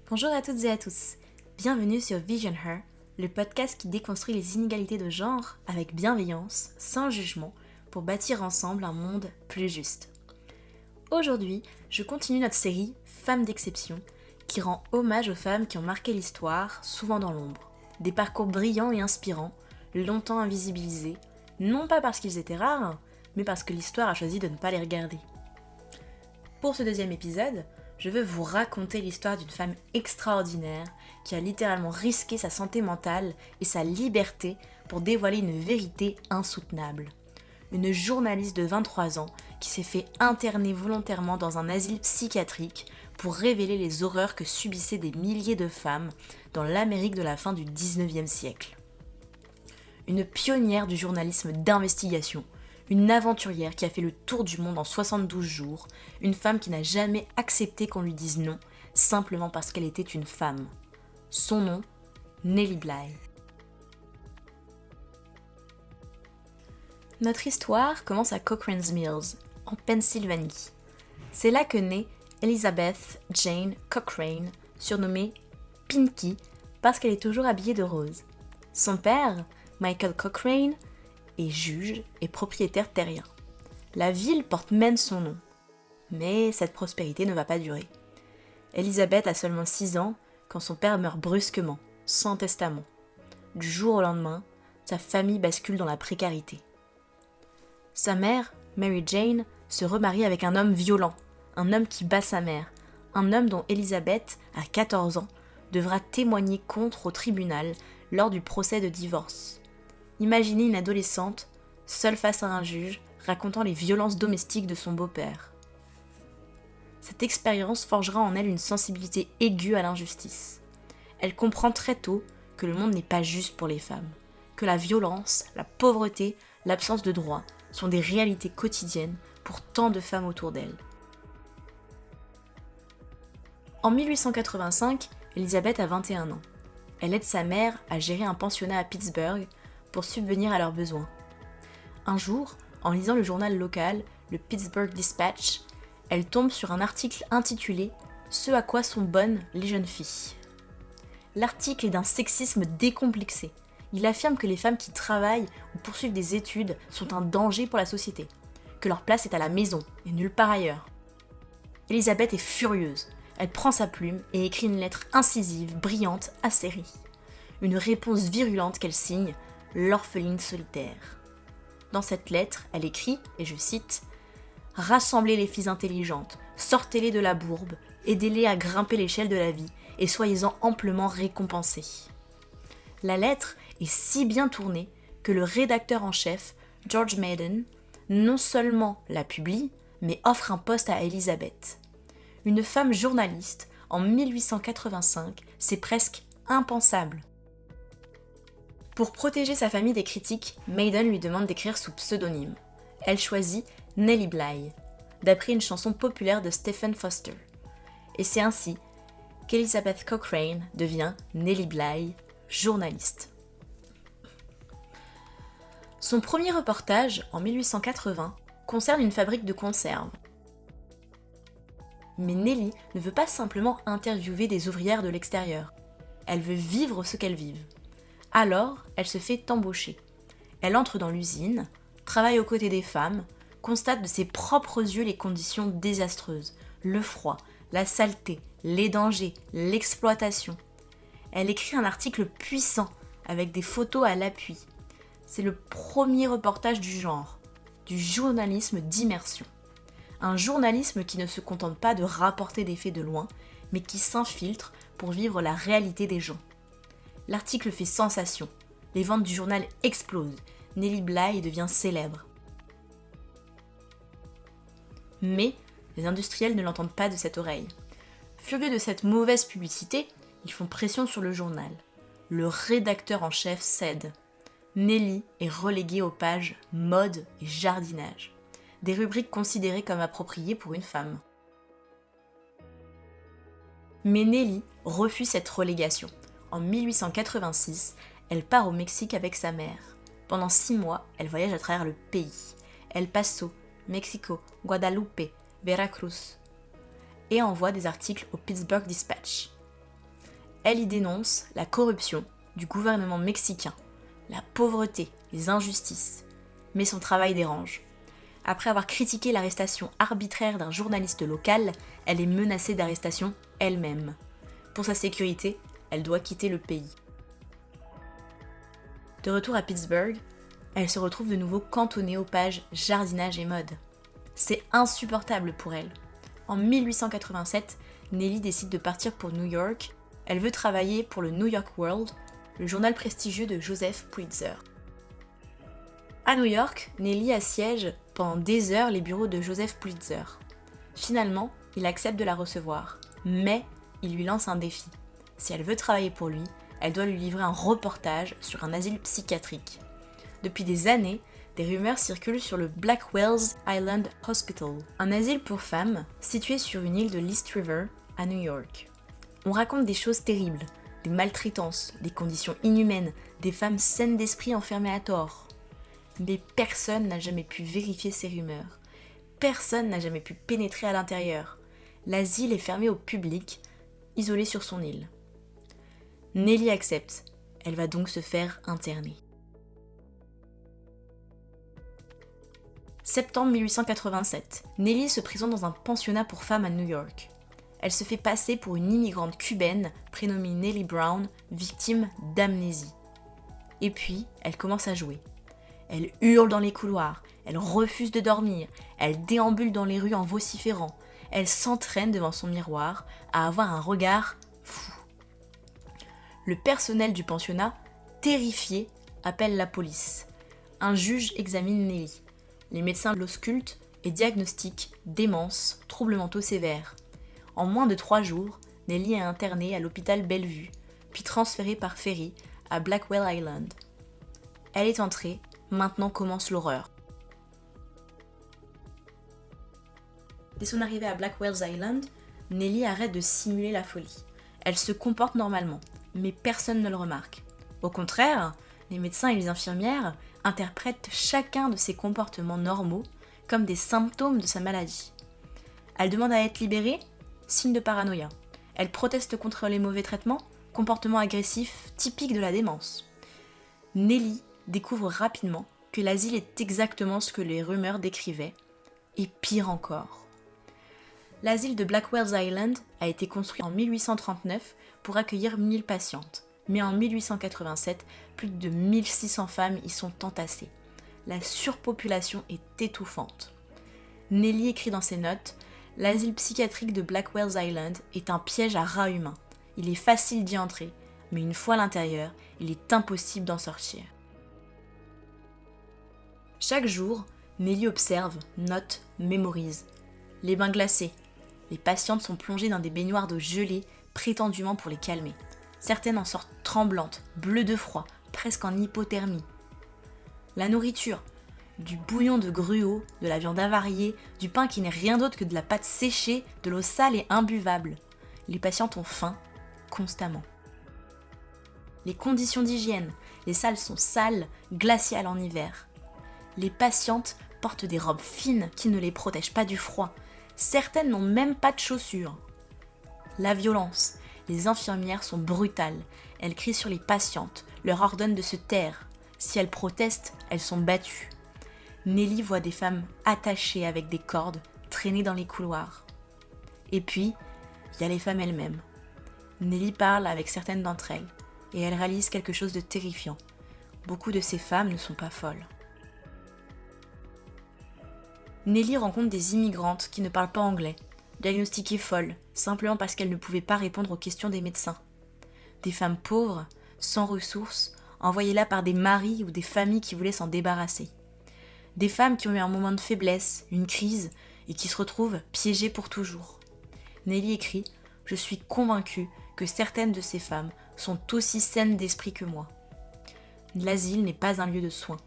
Bonjour à toutes et à tous, bienvenue sur Vision Her, le podcast qui déconstruit les inégalités de genre avec bienveillance, sans jugement, pour bâtir ensemble un monde plus juste. Aujourd'hui, je continue notre série Femmes d'exception, qui rend hommage aux femmes qui ont marqué l'histoire, souvent dans l'ombre. Des parcours brillants et inspirants, longtemps invisibilisés, non pas parce qu'ils étaient rares, mais parce que l'histoire a choisi de ne pas les regarder. Pour ce deuxième épisode, je veux vous raconter l'histoire d'une femme extraordinaire qui a littéralement risqué sa santé mentale et sa liberté pour dévoiler une vérité insoutenable. Une journaliste de 23 ans qui s'est fait interner volontairement dans un asile psychiatrique pour révéler les horreurs que subissaient des milliers de femmes dans l'Amérique de la fin du 19e siècle. Une pionnière du journalisme d'investigation, une aventurière qui a fait le tour du monde en 72 jours, une femme qui n'a jamais accepté qu'on lui dise non, simplement parce qu'elle était une femme. Son nom, Nellie Bly. Notre histoire commence à Cochrane's Mills, en Pennsylvanie. C'est là que naît Elizabeth Jane Cochrane, surnommée Pinky, parce qu'elle est toujours habillée de rose. Son père, Michael Cochrane, est juge et propriétaire terrien. La ville porte même son nom. Mais cette prospérité ne va pas durer. Elizabeth a seulement 6 ans quand son père meurt brusquement, sans testament. Du jour au lendemain, sa famille bascule dans la précarité. Sa mère, Mary Jane, se remarie avec un homme violent, un homme qui bat sa mère, un homme dont Elizabeth, à 14 ans, devra témoigner contre au tribunal lors du procès de divorce. Imaginez une adolescente, seule face à un juge, racontant les violences domestiques de son beau-père. Cette expérience forgera en elle une sensibilité aiguë à l'injustice. Elle comprend très tôt que le monde n'est pas juste pour les femmes, que la violence, la pauvreté, l'absence de droits sont des réalités quotidiennes pour tant de femmes autour d'elle. En 1885, Elizabeth a 21 ans. Elle aide sa mère à gérer un pensionnat à Pittsburgh pour subvenir à leurs besoins. Un jour, en lisant le journal local, le Pittsburgh Dispatch, elle tombe sur un article intitulé « Ce à quoi sont bonnes les jeunes filles ». L'article est d'un sexisme décomplexé. Il affirme que les femmes qui travaillent ou poursuivent des études sont un danger pour la société, que leur place est à la maison et nulle part ailleurs. Elizabeth est furieuse. Elle prend sa plume et écrit une lettre incisive, brillante, acérie. Une réponse virulente qu'elle signe « L'orpheline solitaire ». Dans cette lettre, elle écrit, et je cite, « Rassemblez les filles intelligentes, sortez-les de la bourbe, aidez-les à grimper l'échelle de la vie, et soyez-en amplement récompensés. » La lettre est si bien tournée que le rédacteur en chef, George Maiden, non seulement la publie, mais offre un poste à Elizabeth. Une femme journaliste, en 1885, c'est presque impensable. Pour protéger sa famille des critiques, Maiden lui demande d'écrire sous pseudonyme. Elle choisit Nellie Bly, d'après une chanson populaire de Stephen Foster. Et c'est ainsi qu'Elizabeth Cochrane devient Nellie Bly, journaliste. Son premier reportage, en 1880, concerne une fabrique de conserves. Mais Nellie ne veut pas simplement interviewer des ouvrières de l'extérieur. Elle veut vivre ce qu'elles vivent. Alors, elle se fait embaucher. Elle entre dans l'usine, travaille aux côtés des femmes, constate de ses propres yeux les conditions désastreuses, le froid, la saleté, les dangers, l'exploitation. Elle écrit un article puissant, avec des photos à l'appui. C'est le premier reportage du genre, du journalisme d'immersion. Un journalisme qui ne se contente pas de rapporter des faits de loin, mais qui s'infiltre pour vivre la réalité des gens. L'article fait sensation, les ventes du journal explosent, Nellie Bly devient célèbre. Mais les industriels ne l'entendent pas de cette oreille. Furieux de cette mauvaise publicité, ils font pression sur le journal. Le rédacteur en chef cède. Nellie est reléguée aux pages mode et jardinage, des rubriques considérées comme appropriées pour une femme. Mais Nellie refuse cette relégation. En 1886, elle part au Mexique avec sa mère. Pendant 6 mois, elle voyage à travers le pays. El Paso, Mexico, Guadalupe, Veracruz. Et envoie des articles au Pittsburgh Dispatch. Elle y dénonce la corruption du gouvernement mexicain, la pauvreté, les injustices. Mais son travail dérange. Après avoir critiqué l'arrestation arbitraire d'un journaliste local, elle est menacée d'arrestation elle-même. Pour sa sécurité, elle doit quitter le pays. De retour à Pittsburgh, elle se retrouve de nouveau cantonnée aux pages jardinage et mode. C'est insupportable pour elle. En 1887, Nellie décide de partir pour New York. Elle veut travailler pour le New York World, le journal prestigieux de Joseph Pulitzer. À New York, Nellie assiège pendant des heures les bureaux de Joseph Pulitzer. Finalement, il accepte de la recevoir, mais il lui lance un défi. Si elle veut travailler pour lui, elle doit lui livrer un reportage sur un asile psychiatrique. Depuis des années, des rumeurs circulent sur le Blackwell's Island Hospital, un asile pour femmes situé sur une île de l'East River à New York. On raconte des choses terribles, des maltraitances, des conditions inhumaines, des femmes saines d'esprit enfermées à tort. Mais personne n'a jamais pu vérifier ces rumeurs. Personne n'a jamais pu pénétrer à l'intérieur. L'asile est fermé au public, isolé sur son île. Nellie accepte. Elle va donc se faire interner. Septembre 1887. Nellie se présente dans un pensionnat pour femmes à New York. Elle se fait passer pour une immigrante cubaine prénommée Nellie Brown, victime d'amnésie. Et puis, elle commence à jouer. Elle hurle dans les couloirs, elle refuse de dormir, elle déambule dans les rues en vociférant, elle s'entraîne devant son miroir à avoir un regard fou. Le personnel du pensionnat, terrifié, appelle la police. Un juge examine Nellie. Les médecins l'auscultent et diagnostiquent démence, troubles mentaux sévères. En moins de 3 jours, Nellie est internée à l'hôpital Bellevue, puis transférée par ferry à Blackwell Island. Elle est entrée, maintenant commence l'horreur. Dès son arrivée à Blackwell's Island, Nellie arrête de simuler la folie. Elle se comporte normalement, mais personne ne le remarque. Au contraire, les médecins et les infirmières interprètent chacun de ses comportements normaux comme des symptômes de sa maladie. Elle demande à être libérée, signe de paranoïa. Elle proteste contre les mauvais traitements, comportement agressif typique de la démence. Nellie découvre rapidement que l'asile est exactement ce que les rumeurs décrivaient, et pire encore. L'asile de Blackwell's Island a été construit en 1839 pour accueillir 1000 patientes, mais en 1887, plus de 1600 femmes y sont entassées. La surpopulation est étouffante. Nellie écrit dans ses notes « L'asile psychiatrique de Blackwell's Island est un piège à rats humains. Il est facile d'y entrer, mais une fois à l'intérieur, il est impossible d'en sortir. » Chaque jour, Nellie observe, note, mémorise. Les bains glacés. Les patientes sont plongées dans des baignoires d'eau gelée, prétendument pour les calmer. Certaines en sortent tremblantes, bleues de froid, presque en hypothermie. La nourriture. Du bouillon de gruau, de la viande avariée, du pain qui n'est rien d'autre que de la pâte séchée, de l'eau sale et imbuvable. Les patientes ont faim, constamment. Les conditions d'hygiène. Les salles sont sales, glaciales en hiver. Les patientes portent des robes fines qui ne les protègent pas du froid. Certaines n'ont même pas de chaussures. La violence. Les infirmières sont brutales. Elles crient sur les patientes, leur ordonnent de se taire. Si elles protestent, elles sont battues. Nellie voit des femmes attachées avec des cordes, traînées dans les couloirs. Et puis, il y a les femmes elles-mêmes. Nellie parle avec certaines d'entre elles, et elle réalise quelque chose de terrifiant. Beaucoup de ces femmes ne sont pas folles. Nellie rencontre des immigrantes qui ne parlent pas anglais, diagnostiquées folles, simplement parce qu'elles ne pouvaient pas répondre aux questions des médecins. Des femmes pauvres, sans ressources, envoyées là par des maris ou des familles qui voulaient s'en débarrasser. Des femmes qui ont eu un moment de faiblesse, une crise, et qui se retrouvent piégées pour toujours. Nellie écrit « Je suis convaincue que certaines de ces femmes sont aussi saines d'esprit que moi. L'asile n'est pas un lieu de soins.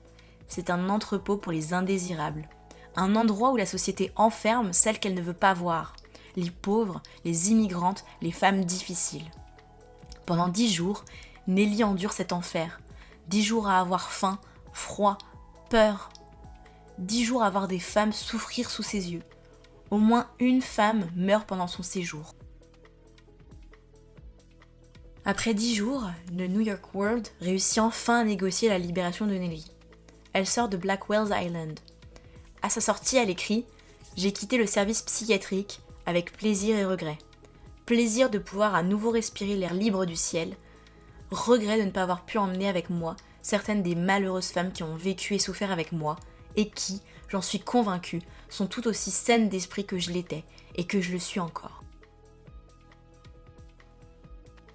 C'est un entrepôt pour les indésirables. Un endroit où la société enferme celles qu'elle ne veut pas voir. Les pauvres, les immigrantes, les femmes difficiles. » Pendant 10 jours, Nellie endure cet enfer. 10 jours à avoir faim, froid, peur. 10 jours à voir des femmes souffrir sous ses yeux. Au moins une femme meurt pendant son séjour. Après 10 jours, le New York World réussit enfin à négocier la libération de Nellie. Elle sort de Blackwell's Island. À sa sortie, elle écrit « J'ai quitté le service psychiatrique avec plaisir et regret. Plaisir de pouvoir à nouveau respirer l'air libre du ciel. Regret de ne pas avoir pu emmener avec moi certaines des malheureuses femmes qui ont vécu et souffert avec moi et qui, j'en suis convaincue, sont tout aussi saines d'esprit que je l'étais et que je le suis encore. »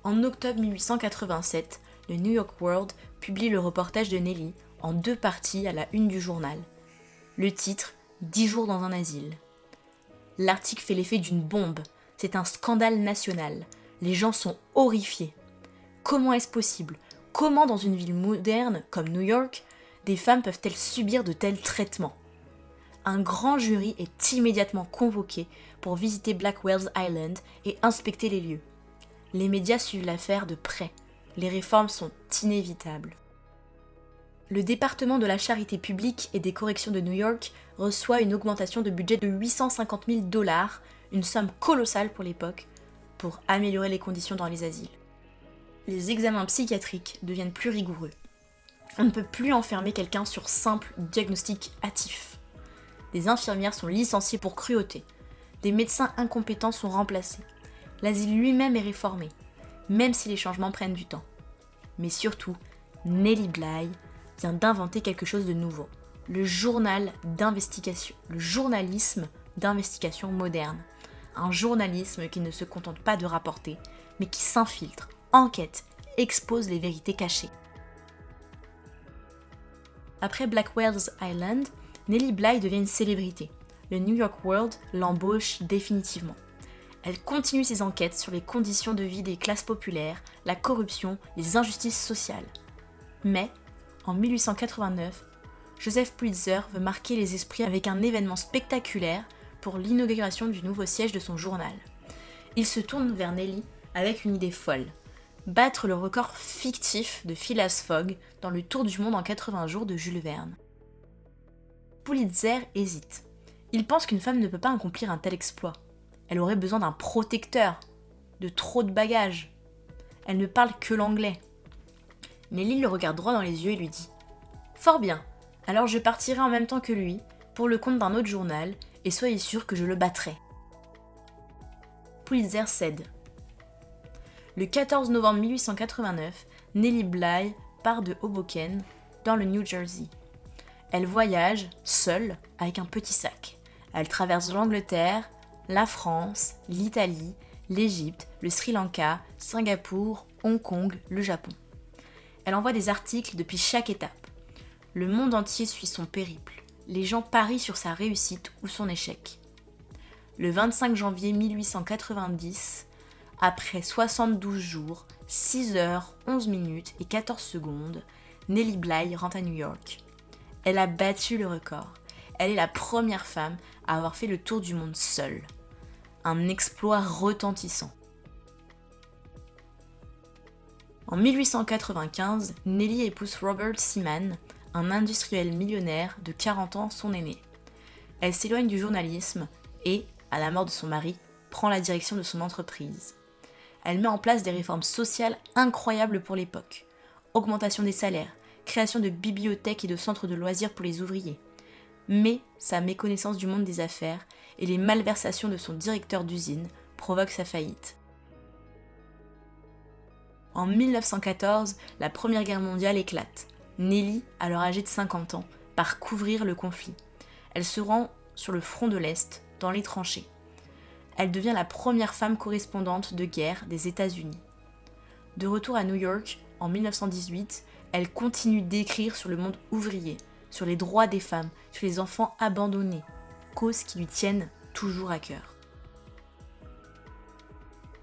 En octobre 1887, le New York World publie le reportage de Nellie en 2 parties à la une du journal. Le titre « 10 jours dans un asile ». L'article fait l'effet d'une bombe. C'est un scandale national. Les gens sont horrifiés. Comment est-ce possible ? Comment dans une ville moderne comme New York, des femmes peuvent-elles subir de tels traitements ? Un grand jury est immédiatement convoqué pour visiter Blackwell's Island et inspecter les lieux. Les médias suivent l'affaire de près. Les réformes sont inévitables. Le département de la charité publique et des corrections de New York reçoit une augmentation de budget de $850 000, une somme colossale pour l'époque, pour améliorer les conditions dans les asiles. Les examens psychiatriques deviennent plus rigoureux. On ne peut plus enfermer quelqu'un sur simple diagnostic hâtif. Des infirmières sont licenciées pour cruauté. Des médecins incompétents sont remplacés. L'asile lui-même est réformé, même si les changements prennent du temps. Mais surtout, Nellie Bly vient d'inventer quelque chose de nouveau. Le journal d'investigation, le journalisme d'investigation moderne. Un journalisme qui ne se contente pas de rapporter, mais qui s'infiltre, enquête, expose les vérités cachées. Après Blackwell's Island, Nellie Bly devient une célébrité. Le New York World l'embauche définitivement. Elle continue ses enquêtes sur les conditions de vie des classes populaires, la corruption, les injustices sociales. Mais, en 1889, Joseph Pulitzer veut marquer les esprits avec un événement spectaculaire pour l'inauguration du nouveau siège de son journal. Il se tourne vers Nellie avec une idée folle. Battre le record fictif de Phileas Fogg dans le Tour du monde en 80 jours de Jules Verne. Pulitzer hésite. Il pense qu'une femme ne peut pas accomplir un tel exploit. Elle aurait besoin d'un protecteur, de trop de bagages. Elle ne parle que l'anglais. Nellie le regarde droit dans les yeux et lui dit « Fort bien, alors je partirai en même temps que lui, pour le compte d'un autre journal, et soyez sûr que je le battrai. » Pulitzer cède. Le 14 novembre 1889, Nellie Bly part de Hoboken, dans le New Jersey. Elle voyage, seule, avec un petit sac. Elle traverse l'Angleterre, la France, l'Italie, l'Égypte, le Sri Lanka, Singapour, Hong Kong, le Japon. Elle envoie des articles depuis chaque étape. Le monde entier suit son périple. Les gens parient sur sa réussite ou son échec. Le 25 janvier 1890, après 72 jours, 6 heures, 11 minutes et 14 secondes, Nellie Bly rentre à New York. Elle a battu le record. Elle est la première femme à avoir fait le tour du monde seule. Un exploit retentissant. En 1895, Nellie épouse Robert Seaman, un industriel millionnaire de 40 ans, son aîné. Elle s'éloigne du journalisme et, à la mort de son mari, prend la direction de son entreprise. Elle met en place des réformes sociales incroyables pour l'époque. Augmentation des salaires, création de bibliothèques et de centres de loisirs pour les ouvriers. Mais sa méconnaissance du monde des affaires et les malversations de son directeur d'usine provoquent sa faillite. En 1914, la Première Guerre mondiale éclate. Nellie, alors âgée de 50 ans, part couvrir le conflit. Elle se rend sur le front de l'Est, dans les tranchées. Elle devient la première femme correspondante de guerre des États-Unis. De retour à New York, en 1918, elle continue d'écrire sur le monde ouvrier, sur les droits des femmes, sur les enfants abandonnés, causes qui lui tiennent toujours à cœur.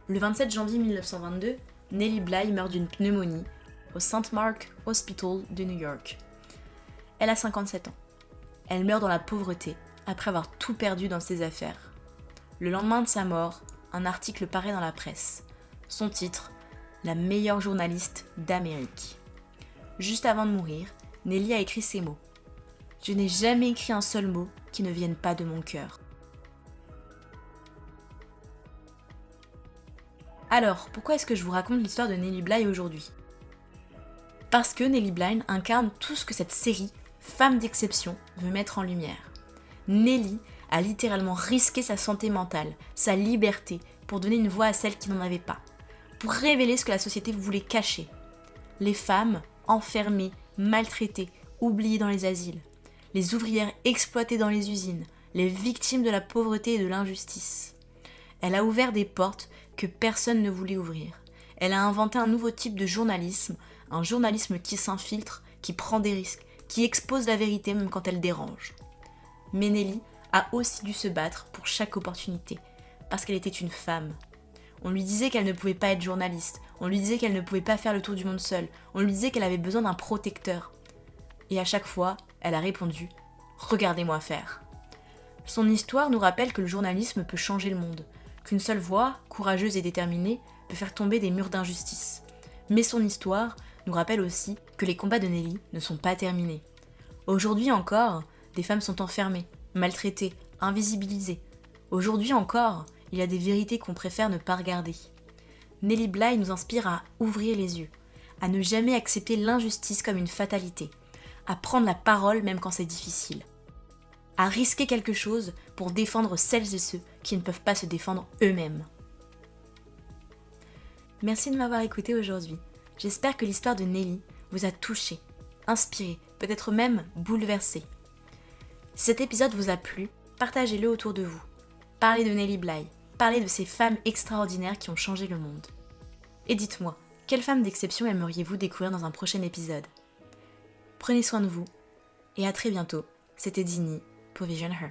Le 27 janvier 1922, Nellie Bly meurt d'une pneumonie au St. Mark Hospital de New York. Elle a 57 ans. Elle meurt dans la pauvreté, après avoir tout perdu dans ses affaires. Le lendemain de sa mort, un article paraît dans la presse. Son titre, « La meilleure journaliste d'Amérique ». Juste avant de mourir, Nellie a écrit ces mots. « Je n'ai jamais écrit un seul mot qui ne vienne pas de mon cœur. » Alors, pourquoi est-ce que je vous raconte l'histoire de Nellie Bly aujourd'hui ? Parce que Nellie Bly incarne tout ce que cette série, Femme d'exception, veut mettre en lumière. Nellie a littéralement risqué sa santé mentale, sa liberté, pour donner une voix à celles qui n'en avaient pas, pour révéler ce que la société voulait cacher. Les femmes enfermées, maltraitées, oubliées dans les asiles, les ouvrières exploitées dans les usines, les victimes de la pauvreté et de l'injustice. Elle a ouvert des portes que personne ne voulait ouvrir. Elle a inventé un nouveau type de journalisme, un journalisme qui s'infiltre, qui prend des risques, qui expose la vérité même quand elle dérange. Mais Nellie a aussi dû se battre pour chaque opportunité, parce qu'elle était une femme. On lui disait qu'elle ne pouvait pas être journaliste, on lui disait qu'elle ne pouvait pas faire le tour du monde seule, on lui disait qu'elle avait besoin d'un protecteur. Et à chaque fois, elle a répondu « Regardez-moi faire ». Son histoire nous rappelle que le journalisme peut changer le monde, qu'une seule voix, courageuse et déterminée, peut faire tomber des murs d'injustice. Mais son histoire nous rappelle aussi que les combats de Nellie ne sont pas terminés. Aujourd'hui encore, des femmes sont enfermées, maltraitées, invisibilisées. Aujourd'hui encore, il y a des vérités qu'on préfère ne pas regarder. Nellie Bly nous inspire à ouvrir les yeux, à ne jamais accepter l'injustice comme une fatalité, à prendre la parole même quand c'est difficile, à risquer quelque chose pour défendre celles et ceux qui ne peuvent pas se défendre eux-mêmes. Merci de m'avoir écouté aujourd'hui. J'espère que l'histoire de Nellie vous a touché, inspiré, peut-être même bouleversé. Si cet épisode vous a plu, partagez-le autour de vous. Parlez de Nellie Bly, parlez de ces femmes extraordinaires qui ont changé le monde. Et dites-moi, quelle femme d'exception aimeriez-vous découvrir dans un prochain épisode ? Prenez soin de vous, et à très bientôt. C'était Dini pour Vision Her.